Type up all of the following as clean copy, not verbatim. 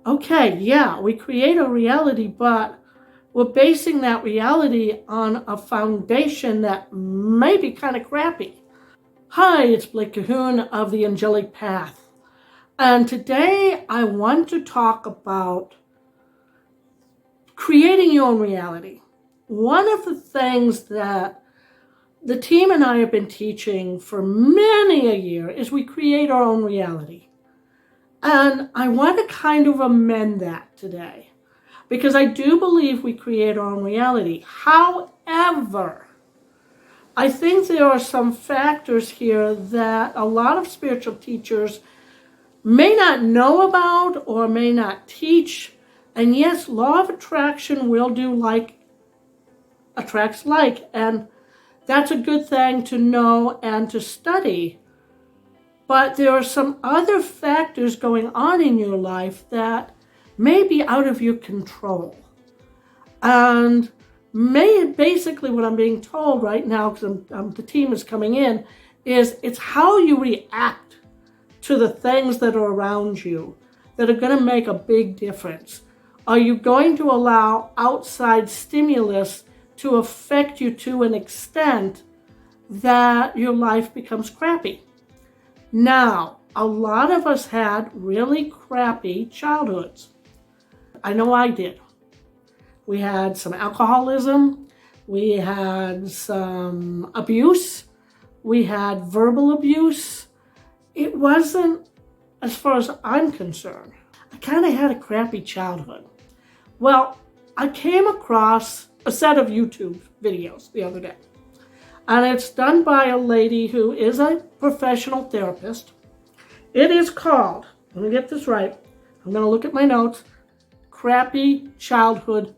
Okay, yeah, we create a reality, but we're basing that reality on a foundation that may be kind of crappy. Hi, it's Blake Cahoon of the Angelic Path. And today I want to talk about creating your own reality. One of the things that the team and I have been teaching for many a year is we create our own reality. And I want to kind of amend that today, because I do believe we create our own reality. However, I think there are some factors here that a lot of spiritual teachers may not know about or may not teach. And yes, law of attraction will do like attracts like, and that's a good thing to know and to study. But there are some other factors going on in your life that may be out of your control. And basically what I'm being told right now, because the team is coming in, is it's how you react to the things that are around you that are going to make a big difference. Are you going to allow outside stimulus to affect you to an extent that your life becomes crappy? Now, a lot of us had really crappy childhoods. I know I did. We had some alcoholism, we had some abuse, we had verbal abuse. It wasn't, as far as I'm concerned, I kind of had a crappy childhood. Well, I came across a set of YouTube videos the other day. And it's done by a lady who is a professional therapist. It is called, let me get this right, I'm going to look at my notes, Crappy Childhood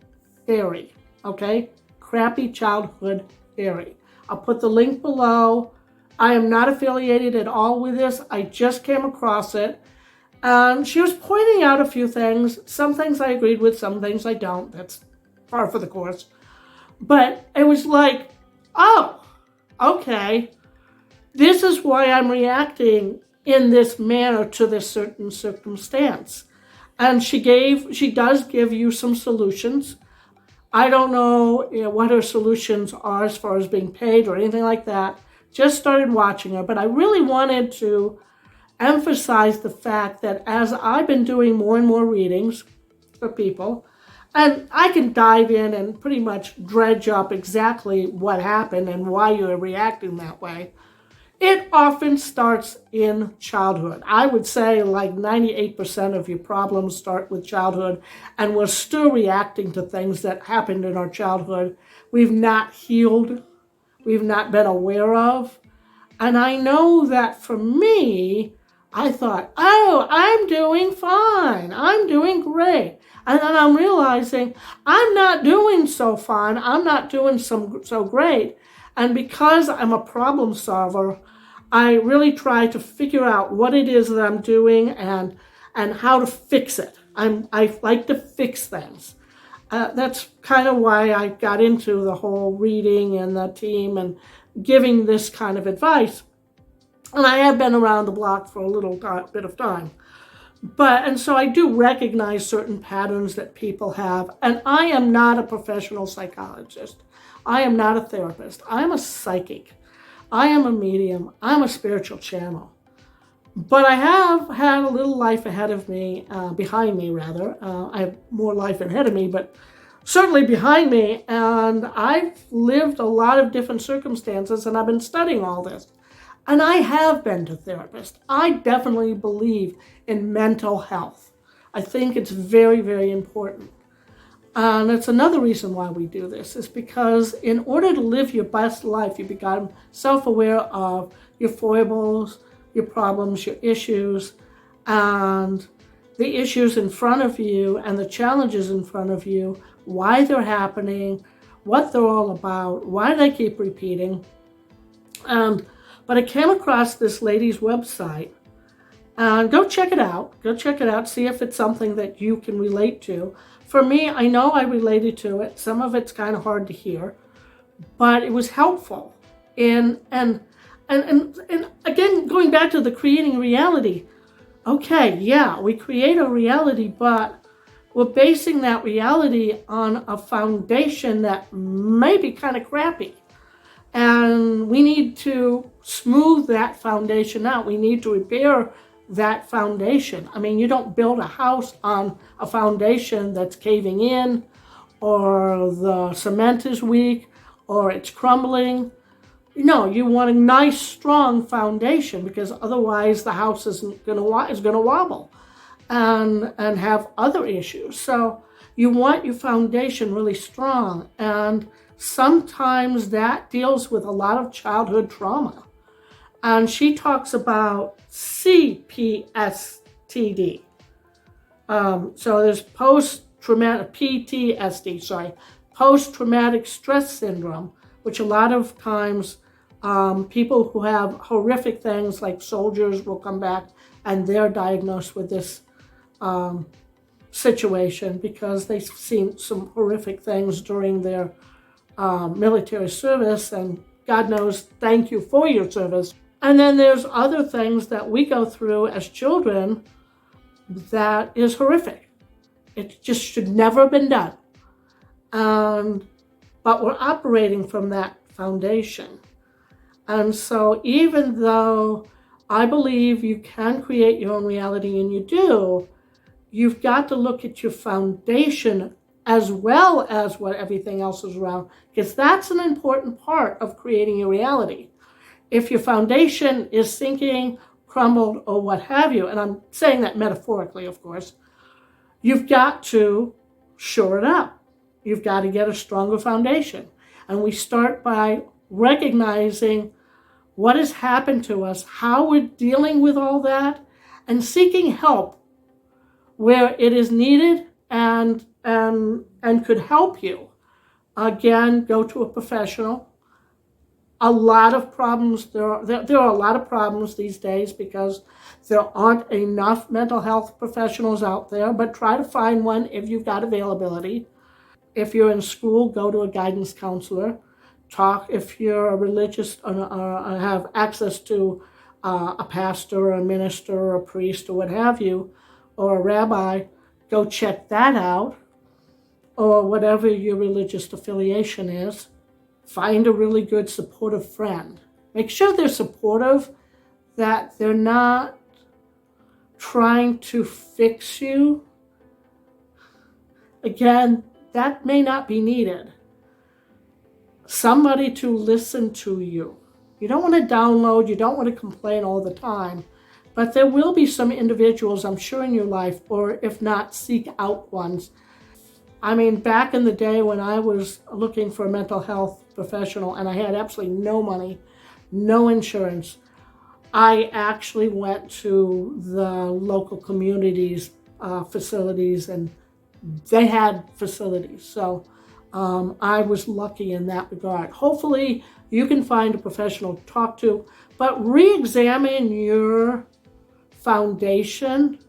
Theory. Okay? Crappy Childhood Theory. I'll put the link below. I am not affiliated at all with this. I just came across it. She was pointing out a few things. Some things I agreed with, some things I don't. That's par for the course. But it was like, oh, okay, this is why I'm reacting in this manner to this certain circumstance. And she does give you some solutions. I don't know, what her solutions are as far as being paid or anything like that. Just started watching her, but I really wanted to emphasize the fact that as I've been doing more and more readings for people, and I can dive in and pretty much dredge up exactly what happened and why you're reacting that way. It often starts in childhood. I would say like 98% of your problems start with childhood, and we're still reacting to things that happened in our childhood we've not healed, we've not been aware of. And I know that for me, I thought, oh, I'm doing fine, I'm doing great. And then I'm realizing I'm not doing so fine, I'm not doing so great. And because I'm a problem solver, I really try to figure out what it is that I'm doing and how to fix it. I like to fix things. That's kind of why I got into the whole reading and the team and giving this kind of advice. And I have been around the block for a little bit of time. And so I do recognize certain patterns that people have. And I am not a professional psychologist. I am not a therapist. I am a psychic. I am a medium. I'm a spiritual channel. But I have had a little life ahead of me, behind me rather. I have more life ahead of me, but certainly behind me. And I've lived a lot of different circumstances, and I've been studying all this. And I have been to therapists. I definitely believe in mental health. I think it's very, very important. And it's another reason why we do this, is because in order to live your best life, you become self-aware of your foibles, your problems, your issues, and the issues in front of you and the challenges in front of you, why they're happening, what they're all about, why they keep repeating. But I came across this lady's website, and go check it out. Go check it out, see if it's something that you can relate to. For me, I know I related to it. Some of it's kind of hard to hear, but it was helpful. And again, going back to the creating reality, Okay, yeah, we create a reality, but we're basing that reality on a foundation that may be kind of crappy. And we need to smooth that foundation out. We need to repair that foundation. I mean, you don't build a house on a foundation that's caving in, or the cement is weak, or it's crumbling. No, you want a nice, strong foundation, because otherwise the house is going to wobble and have other issues. So you want your foundation really strong, and sometimes that deals with a lot of childhood trauma. And she talks about CPSTD. So there's post-traumatic PTSD, post-traumatic stress syndrome, which a lot of times people who have horrific things like soldiers will come back and they're diagnosed with this situation because they've seen some horrific things during their military service, and God knows, thank you for your service. And then there's other things that we go through as children that is horrific. It just should never have been done. But we're operating from that foundation. And so even though I believe you can create your own reality, and you do, you've got to look at your foundation as well as what everything else is around, because that's an important part of creating your reality. If your foundation is sinking, crumbled, or what have you, and I'm saying that metaphorically, of course, you've got to shore it up. You've got to get a stronger foundation. And we start by recognizing what has happened to us, how we're dealing with all that, and seeking help where it is needed and could help you. Again, go to a professional. A lot of problems, there are a lot of problems these days because there aren't enough mental health professionals out there, but try to find one if you've got availability. If you're in school, go to a guidance counselor. Talk if you're a religious or have access to a pastor or a minister or a priest or what have you, or a rabbi, go check that out, or whatever your religious affiliation is. Find a really good supportive friend. Make sure they're supportive, that they're not trying to fix you. Again, that may not be needed. Somebody to listen to you. You don't want to download, you don't want to complain all the time, but there will be some individuals, I'm sure, in your life, or if not, seek out ones. I mean, back in the day when I was looking for a mental health professional and I had absolutely no money, no insurance, I actually went to the local communities, facilities, and they had facilities. So I was lucky in that regard. Hopefully you can find a professional to talk to, but re-examine your foundation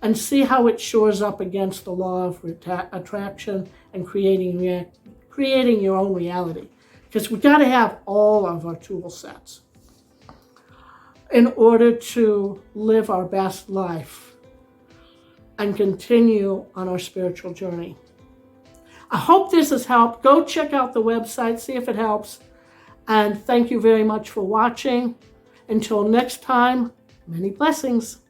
and see how it shores up against the law of attraction and creating your own reality. Because we've got to have all of our tool sets in order to live our best life and continue on our spiritual journey. I hope this has helped. Go check out the website, see if it helps. And thank you very much for watching. Until next time, many blessings.